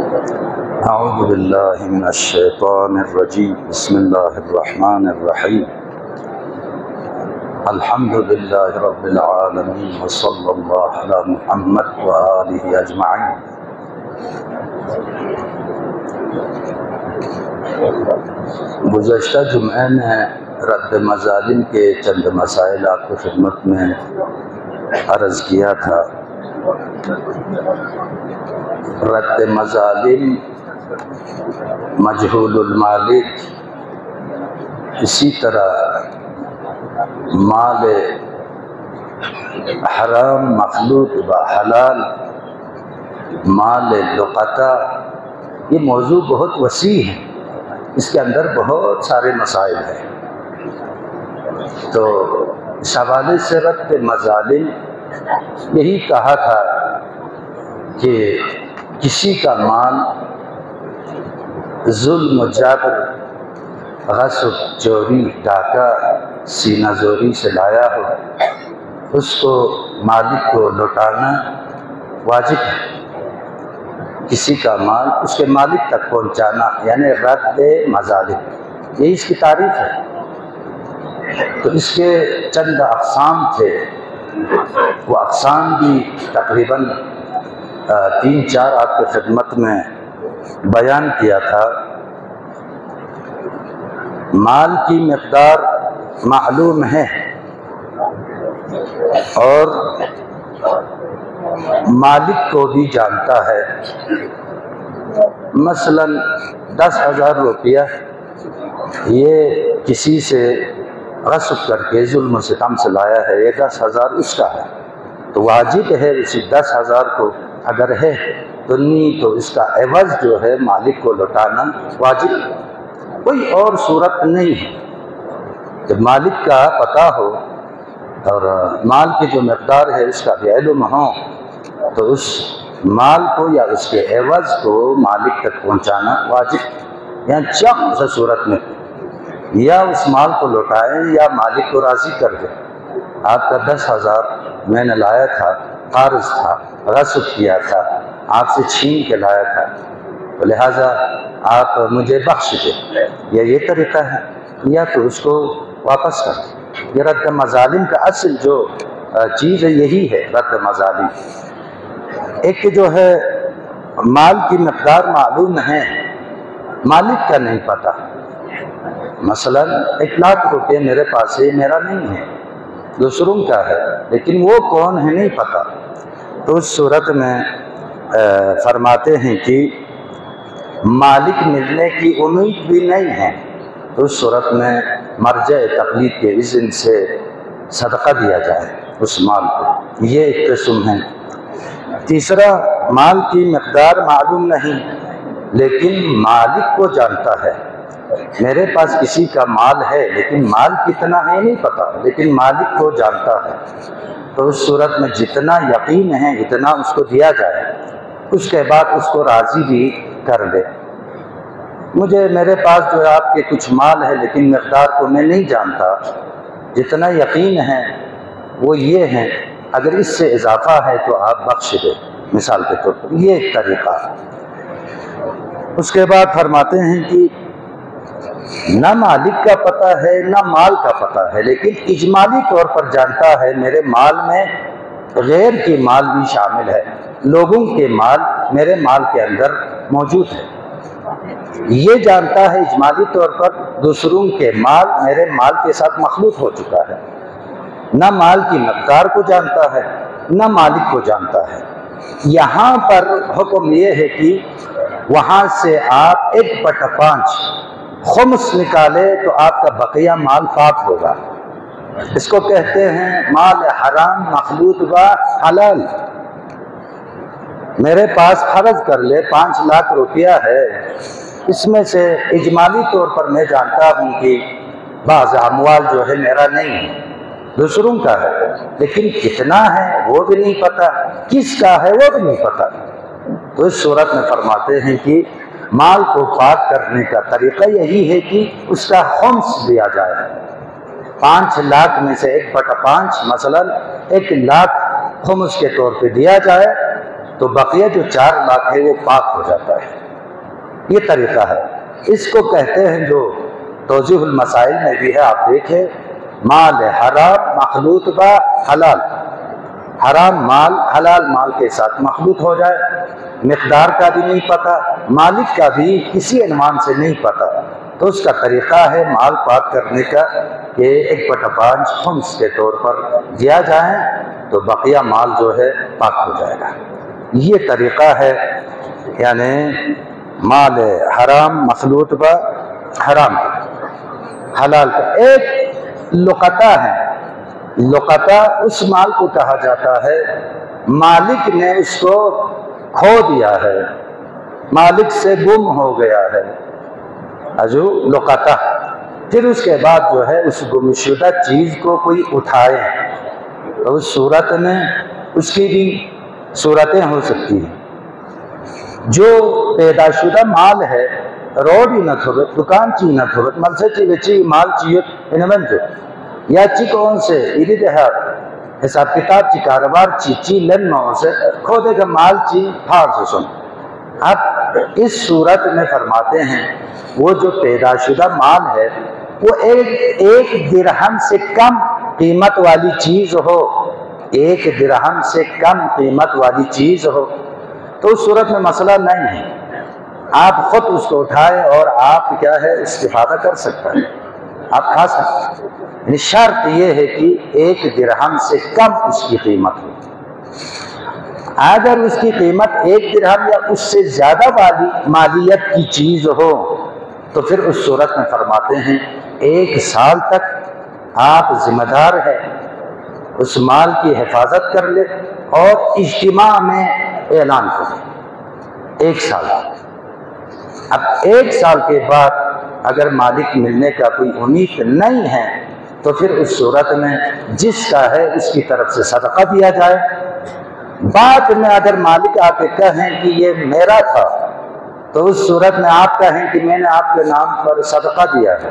اعوذ باللہ من الشیطان الرجیم بسم اللہ الرحمن الرحیم الحمد للہ رب العالمین وصلی اللہ علی محمد وآلہ اجمعین۔ گزشتہ جمعے میں رد مظالم کے چند مسائل آپ کی خدمت میں عرض کیا تھا۔ رد مظالم، مجہول المالک، اسی طرح مال حرام مخلوط بحلال، مال لقطہ، یہ موضوع بہت وسیع ہے، اس کے اندر بہت سارے مسائل ہیں۔ تو اس حوالے سے رد مظالم یہی کہا تھا کہ کسی کا مال ظلم و جبر، غصب، چوری، ڈاکہ، سینہ زوری سے لایا ہو، اس کو مالک کو لوٹانا واجب ہے۔ کسی کا مال اس کے مالک تک پہنچانا یعنی رد مظالم، یہی اس کی تعریف ہے۔ تو اس کے چند اقسام تھے، وہ اقسام بھی تقریباً 3-4 آپ کی خدمت میں بیان کیا تھا۔ مال کی مقدار معلوم ہے اور مالک کو بھی جانتا ہے۔ مثلا 10,000 روپیہ یہ کسی سے غصب کر کے ظلم و ستم سے لایا ہے، یہ 10,000 اس کا ہے، تو واجب ہے اسی 10,000 کو اگر ہے تو نہیں تو اس کا عوض جو ہے مالک کو لوٹانا واجب ہے۔ کوئی اور صورت نہیں ہے۔ جب مالک کا پتہ ہو اور مال کی جو مقدار ہے اس کا بھی علم ہو تو اس مال کو یا اس کے عوض کو مالک تک پہنچانا واجب ہے۔ یہاں چند سے صورت میں یا اس مال کو لوٹائیں یا مالک کو راضی کر دیں۔ آپ کا 10,000 میں نے لایا تھا، قارض تھا، غصب کیا تھا، آپ سے چھین کے لایا تھا، تو لہٰذا آپ مجھے بخش دیں، یا یہ طریقہ ہے، یا تو اس کو واپس کر دیں۔ یہ رد مظالم کا اصل جو چیز ہے یہی ہے رد مظالم۔ ایک جو ہے مال کی مقدار معلوم ہے، مالک کا نہیں پتہ۔ مثلا 1,00,000 روپے میرے پاس ہے، میرا نہیں ہے، دوسروں کا ہے، لیکن وہ کون ہے نہیں پتہ۔ تو اس صورت میں فرماتے ہیں کہ مالک ملنے کی امید بھی نہیں ہے، تو اس صورت میں مرجع تقلید کے اذن سے صدقہ دیا جائے اس مال کو، یہ ایک قسم ہے۔ تیسرا، مال کی مقدار معلوم نہیں لیکن مالک کو جانتا ہے۔ میرے پاس کسی کا مال ہے لیکن مال کتنا ہے نہیں پتہ، لیکن مالک کو جانتا ہے، تو اس صورت میں جتنا یقین ہے اتنا اس کو دیا جائے، اس کے بعد اس کو راضی بھی کر دے۔ میرے پاس جو ہے آپ کے کچھ مال ہے لیکن مقدار کو میں نہیں جانتا، جتنا یقین ہے وہ یہ ہے، اگر اس سے اضافہ ہے تو آپ بخش دیں، مثال کے طور پر، یہ ایک طریقہ ہے۔ اس کے بعد فرماتے ہیں کہ نہ مالک کا پتہ ہے نہ مال کا پتہ ہے، لیکن اجمالی طور پر جانتا ہے میرے مال میں غیر کے مال بھی شامل ہے، لوگوں کے مال میرے مال کے اندر موجود ہے، یہ جانتا ہے اجمالی طور پر دوسروں کے مال میرے مال کے ساتھ مخلوط ہو چکا ہے۔ نہ مال کی مقدار کو جانتا ہے نہ مالک کو جانتا ہے۔ یہاں پر حکم یہ ہے کہ وہاں سے آپ 1/5 خمس نکالے تو آپ کا بقیہ مال پاک ہوگا۔ اس کو کہتے ہیں مال حرام مخلوط و حلال۔ میرے پاس فرض کر لے 5,00,000 روپیہ ہے، اس میں سے اجمالی طور پر میں جانتا ہوں کہ بعض اموال جو ہے میرا نہیں ہے، دوسروں کا ہے، لیکن کتنا ہے وہ بھی نہیں پتہ، کس کا ہے وہ بھی نہیں پتہ۔ تو اس صورت میں فرماتے ہیں کہ مال کو پاک کرنے کا طریقہ یہی ہے کہ اس کا خمس دیا جائے۔ 5,00,000 میں سے 1/5 مثلا 1,00,000 خمس کے طور پہ دیا جائے تو بقیہ جو 4,00,000 ہے وہ پاک ہو جاتا ہے۔ یہ طریقہ ہے، اس کو کہتے ہیں جو توضیح المسائل میں بھی ہے، آپ دیکھیں، مال حرام مخلوط با حلال، حرام مال حلال مال کے ساتھ مخلوط ہو جائے، مقدار کا بھی نہیں پتہ، مالک کا بھی کسی عنوان سے نہیں پتہ، تو اس کا طریقہ ہے مال پاک کرنے کا کہ 1/5 خمس کے طور پر دیا جائے تو بقیہ مال جو ہے پاک ہو جائے گا۔ یہ طریقہ ہے، یعنی مال حرام مخلوط با حرام حلال کا۔ ایک لقطہ ہے، لقطہ اس مال کو کہا جاتا ہے مالک نے اس کو کھو دیا ہے، مالک سے گم ہو گیا ہے، جو لقطہ، پھر اس کے بعد جو ہے اس گمشدہ چیز کو کوئی اٹھائے تو اس صورت میں اس کی بھی صورتیں ہو سکتی ہیں۔ جو پیدا شدہ مال ہے، روڈ ہی نہ تھوڑت، دکان چی نہ تھوڑت، مل سے چی بچی مال چیت انہیں جو یا چی کون سے ایدی دہا حساب کتاب چی کاروبار چی لن ماں سے کھو دے گا مال چی پھار سے سن۔ اب اس صورت میں فرماتے ہیں وہ جو پیدا شدہ مال ہے وہ ایک درہم سے کم قیمت والی چیز ہو، 1 درہم سے کم قیمت والی چیز ہو تو اس صورت میں مسئلہ نہیں ہے، آپ خود اس کو اٹھائیں اور آپ کیا ہے استفادہ کر سکتا ہے، آپ کھا سکتے ہیں، یعنی شرط یہ ہے کہ 1 درہم سے کم اس کی قیمت ہو۔ اگر اس کی قیمت 1 درہم یا اس سے زیادہ والی مالیت کی چیز ہو تو پھر اس صورت میں فرماتے ہیں 1 سال تک آپ ذمہ دار ہے، اس مال کی حفاظت کر لے اور اجتماع میں اعلان کرے 1 سال۔ اب 1 سال کے بعد اگر مالک ملنے کا کوئی امید نہیں ہے تو پھر اس صورت میں جس کا ہے اس کی طرف سے صدقہ دیا جائے۔ بعد میں اگر مالک آ کے کہیں کہ یہ میرا تھا تو اس صورت میں آپ کہیں کہ میں نے آپ کے نام پر صدقہ دیا ہے،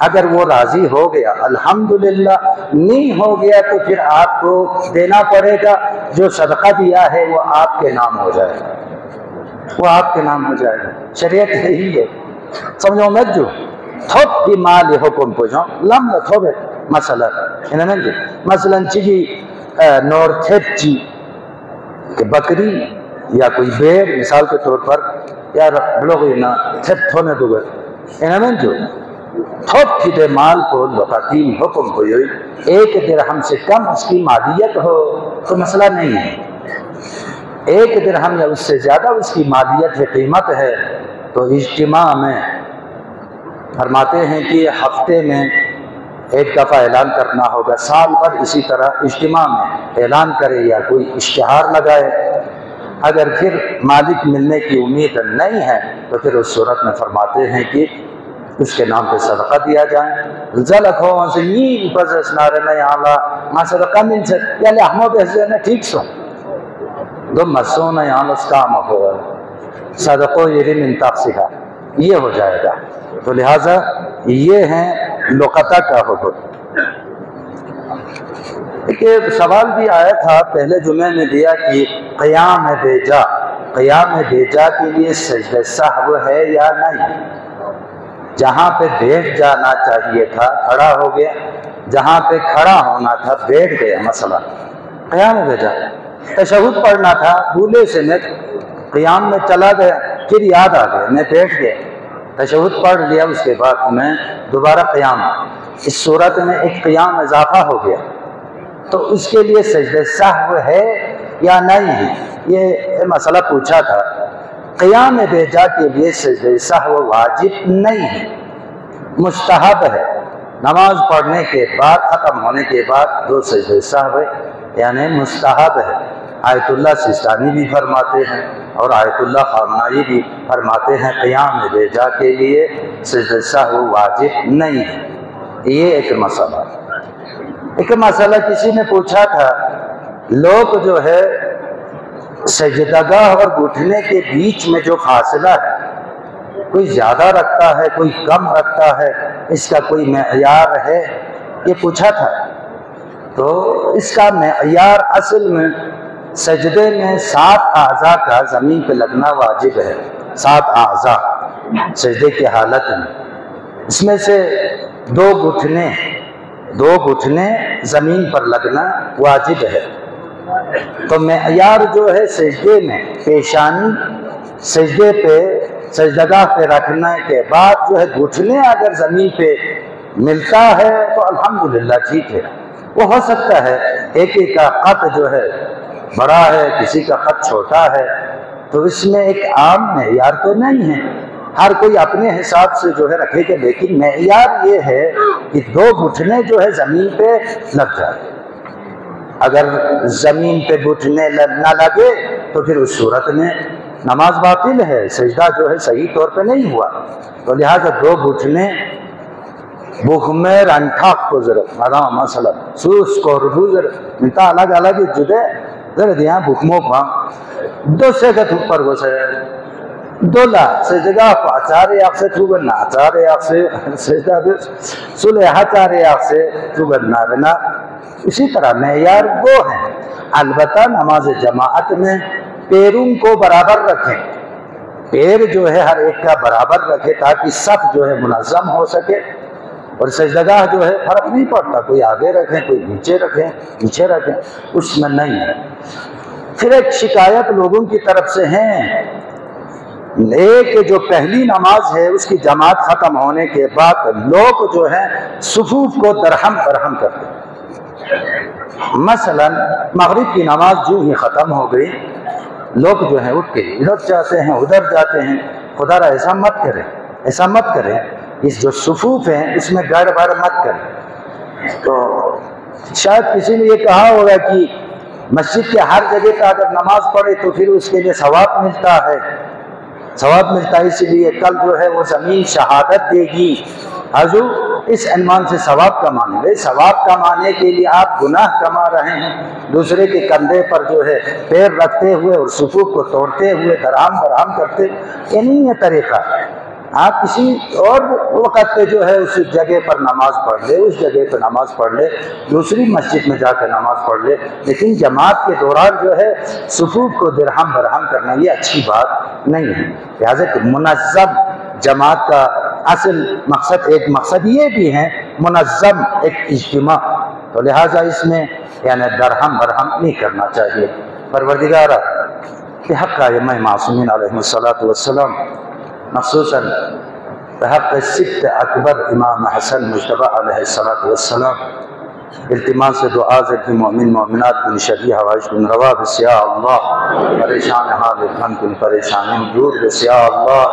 اگر وہ راضی ہو گیا الحمدللہ، نہیں ہو گیا تو پھر آپ کو دینا پڑے گا، جو صدقہ دیا ہے وہ آپ کے نام ہو جائے گا، وہ آپ کے نام ہو جائے گا۔ شریعت یہی ہے، سمجھو میں جو تھوپ کی مال حکم پوچھوں لم نہ تھوبے مثلا چیزی نور تھپ چی کہ بکری یا کوئی بیر مثال کے طور پر یا بلوغی نا تھپ تھونے دو گئے انہیں جو تھوپ کی دے مال کو لقاتین حکم ہوئی 1 درہم سے کم اس کی مالیت ہو تو مسئلہ نہیں ہے، 1 درہم یا اس سے زیادہ اس کی مالیت ہے، قیمت ہے، تو اجتماع میں فرماتے ہیں کہ ہفتے میں 1 دفعہ اعلان کرنا ہوگا، سال بھر اسی طرح اجتماع میں اعلان کرے یا کوئی اشتہار لگائے۔ اگر پھر مالک ملنے کی امید نہیں ہے تو پھر اس صورت میں فرماتے ہیں کہ اس کے نام پہ صدقہ دیا جائے۔ ذلک ہو سے یہ پس نارنے آلا ما صدقہ مل سے یا لحمو بحثے نے ٹھیک سو دو مسون آلا اس کام ہو صدقو یری من تقصیحہ، یہ ہو جائے گا۔ تو لہٰذا یہ ہیں لقطہ کا حکم۔ ایک سوال بھی آیا تھا پہلے جمعے میں دیا کہ قیام بیجا، قیام بیجا کے لیے سجدہ سہو ہے یا نہیں؟ جہاں پہ بیٹھ جانا چاہیے تھا کھڑا ہو گیا، جہاں پہ کھڑا ہونا تھا بیٹھ گیا، مثلا قیام بیجا، تشہد پڑھنا تھا بھولے سے میں قیام میں چلا گیا، پھر یاد آ گیا میں بیٹھ گیا، تشہد پڑھ لیا، اس کے بعد میں دوبارہ قیام، اس صورت میں ایک قیام اضافہ ہو گیا، تو اس کے لیے سجدہ سہو ہے یا نہیں ہے؟ یہ مسئلہ پوچھا تھا۔ قیام بیجا کے لیے سجدہ سہو واجب نہیں ہے، مستحب ہے، نماز پڑھنے کے بعد ختم ہونے کے بعد 2 سجدہ سہو یعنی مستحب ہے۔ آیت اللہ سیستانی بھی فرماتے ہیں اور آیت اللہ خامنائی بھی فرماتے ہیں قیام بیجا کے لیے سجدہ سہو واجب نہیں ہے۔ یہ ایک مسئلہ۔ ایک مسئلہ کسی نے پوچھا تھا، لوگ جو ہے سجدگاہ اور گھٹنے کے بیچ میں جو فاصلہ ہے کوئی زیادہ رکھتا ہے کوئی کم رکھتا ہے، اس کا کوئی معیار ہے؟ یہ پوچھا تھا۔ تو اس کا معیار اصل میں سجدے میں 7 اعضاء کا زمین پہ لگنا واجب ہے، 7 اعضاء سجدے کی حالت میں، اس میں سے دو گھٹنے زمین پر لگنا واجب ہے۔ تو معیار جو ہے سجدے میں پیشانی سجدے پہ سجدگاہ پہ رکھنے کے بعد جو ہے گھٹنے اگر زمین پہ ملتا ہے تو الحمدللہ ٹھیک ہے۔ وہ ہو سکتا ہے ایک کا قط جو ہے بڑا ہے، کسی کا قط چھوٹا ہے، تو اس میں ایک عام معیار تو نہیں ہے، ہر کوئی اپنے حساب سے جو ہے رکھے گا، لیکن معیار یہ ہے کہ دو گھٹنے جو ہے زمین پہ لگ جائے۔ اگر زمین پہ گھٹنے نہ لگے تو پھر اس صورت میں نماز باطل ہے، سجدہ جو ہے صحیح طور پہ نہیں ہوا۔ تو لہٰذا دو گھٹنے بخمیر انٹھاق کو ضرورت مثلا سوس کو ربوزر منتا الگ الگ جدے ضرورت یہاں بخموں کو دو سے گت اوپر کو سے دولا سجدگاہ کو اچارے آپ سے تو گرنا اچارے آپ سے سجدہ دے سلحہ چارے آپ سے تو گرنا رنا۔ اسی طرح معیار وہ ہیں، البتہ نماز جماعت میں پیروں کو برابر رکھیں، پیر جو ہے ہر ایک کا برابر رکھے تاکہ صف جو ہے منظم ہو سکے، اور سجدگاہ جو ہے فرق نہیں پڑتا، کوئی آگے رکھیں کوئی نیچے رکھیں پیچھے رکھیں، اس میں نہیں ہے۔ پھر ایک شکایت لوگوں کی طرف سے ہے، ایک جو پہلی نماز ہے اس کی جماعت ختم ہونے کے بعد لوگ جو ہیں صفوف کو درہم برہم کرتے ہیں۔ مثلا مغرب کی نماز جو ہی ختم ہو گئی، لوگ جو ہیں اٹھ کے ادھر جاتے ہیں ادھر جاتے ہیں، خدا را ایسا مت کریں، اس جو صفوف ہیں اس میں گڑبڑ مت کریں۔ تو شاید کسی نے یہ کہا ہوگا کہ مسجد کے ہر جگہ پہ اگر نماز پڑھے تو پھر اس کے لیے ثواب ملتا ہے، اس لیے کل جو ہے وہ زمین شہادت دے گی، حضور اس عنوان سے ثواب کمانے گئے۔ ثواب کمانے کے لیے آپ گناہ کما رہے ہیں، دوسرے کے کندھے پر جو ہے پیر رکھتے ہوئے اور صفوف کو توڑتے ہوئے درہم برہم کرتے، یہ نہیں ہے طریقہ۔ آپ کسی اور وقت پہ جو ہے اس جگہ پر نماز پڑھ لے، اس جگہ پہ نماز پڑھ لے، دوسری مسجد میں جا کے نماز پڑھ لے، لیکن جماعت کے دوران جو ہے صفوف کو درہم برہم کرنا یہ اچھی بات نہیں ہے۔ لہٰذا منظم جماعت کا اصل مقصد ایک مقصد یہ بھی ہے منظم ایک اجتماع، تو لہٰذا اس میں یعنی درہم برہم نہیں کرنا چاہیے۔ پروردگارہ بحق ائمہ معصومین علیہ السلام، مخصوصاً بحق سبت اکبر امام حسن مجتبی علیہ السلام، التماس سے دعا کی مومن مومنات کن شبی حوائج کن روا بسیا اللہ، پریشان حال کن کن پریشانی دور بسیا اللہ۔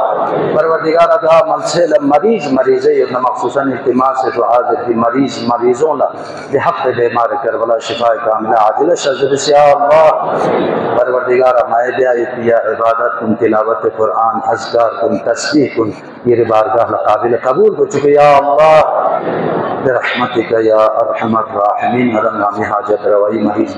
پروردگار دعا ملسل مریض مخصوصاً التماس سے دعا کی مریضوں لا بحق بیمار کربلا شفا کاملہ عاجل شذ بسیا اللہ۔ پروردگار مائدہ پیا عبادت کن تلاوت قرآن اذکار کن تسبیح کن یہ بارگاہ قابل قبول کو چکے یا اللہ برحمتک یا ارحم الراحمین۔ حاجت روائی مریض